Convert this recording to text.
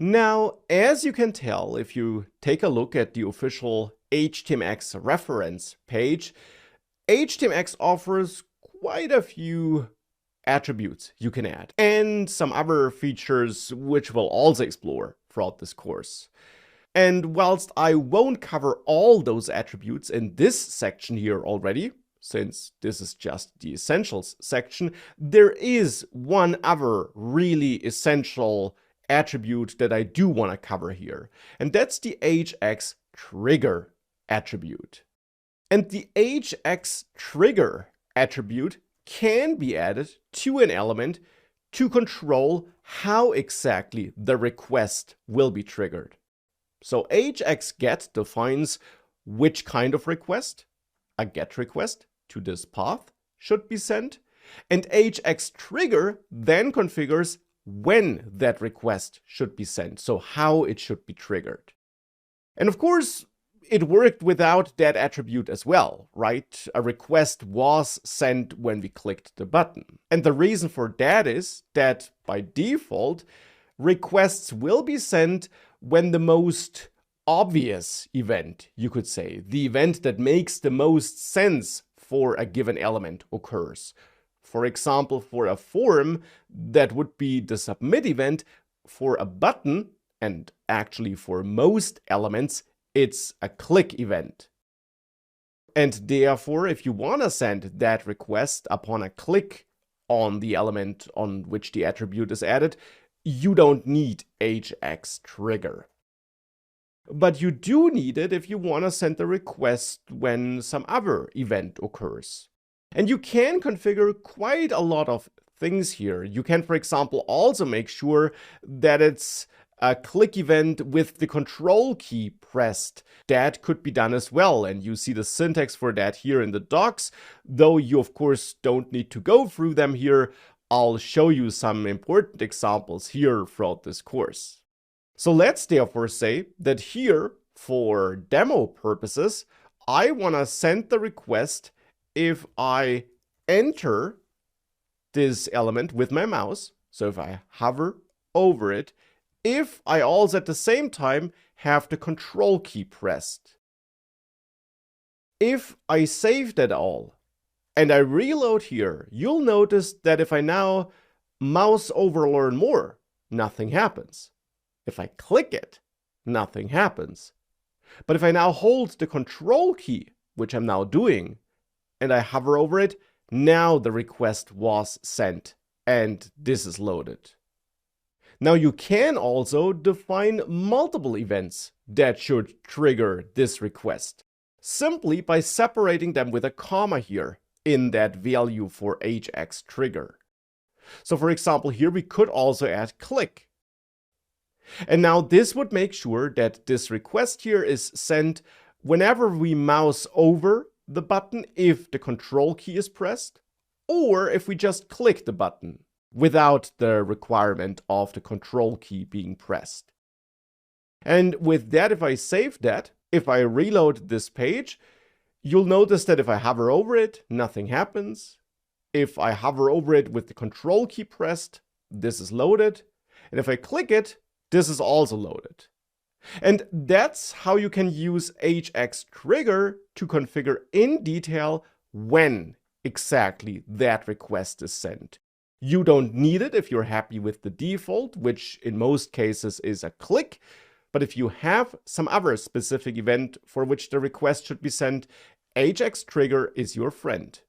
Now, as you can tell, if you take a look at the official HTMX reference page, HTMX offers quite a few attributes you can add, and some other features which we'll also explore throughout this course. And whilst I won't cover all those attributes in this section here already, since this is just the essentials section, there is one other really essential attribute that I do want to cover here, and that's the hx trigger attribute. And the hx trigger attribute can be added to an element to control how exactly the request will be triggered. So hxGet defines which kind of request, a GET request to this path, should be sent, and hxTrigger then configures when that request should be sent, so how it should be triggered. And of course, it worked without that attribute as well, right? A request was sent when we clicked the button. And the reason for that is that by default, requests will be sent when the most obvious event, you could say, the event that makes the most sense for a given element occurs. For example, for a form, that would be the submit event. For a button, and actually for most elements, it's a click event. And therefore, if you want to send that request upon a click on the element on which the attribute is added, you don't need hxTrigger. But you do need it if you want to send the request when some other event occurs. And you can configure quite a lot of things here. You can, for example, also make sure that it's a click event with the control key pressed. That could be done as well, and you see the syntax for that here in the docs, though you of course don't need to go through them here. I'll show you some important examples here throughout this course. So let's therefore say that here, for demo purposes, I want to send the request if I enter this element with my mouse, so if I hover over it, if I also at the same time have the control key pressed. If I save that all and I reload here, you'll notice that if I now mouse over Learn More, nothing happens. If I click it, nothing happens. But if I now hold the control key, which I'm now doing, and I hover over it, now the request was sent and this is loaded. Now you can also define multiple events that should trigger this request, simply by separating them with a comma here in that value for hxTrigger. So for example, here we could also add click. And now this would make sure that this request here is sent whenever we mouse over the button if the control key is pressed, or if we just click the button without the requirement of the control key being pressed. And with that, if I save that, if I reload this page, you'll notice that if I hover over it, nothing happens. If I hover over it with the control key pressed, this is loaded. And if I click it, this is also loaded. And that's how you can use hxTrigger to configure in detail when exactly that request is sent. You don't need it if you're happy with the default, which in most cases is a click. But if you have some other specific event for which the request should be sent, hxTrigger is your friend.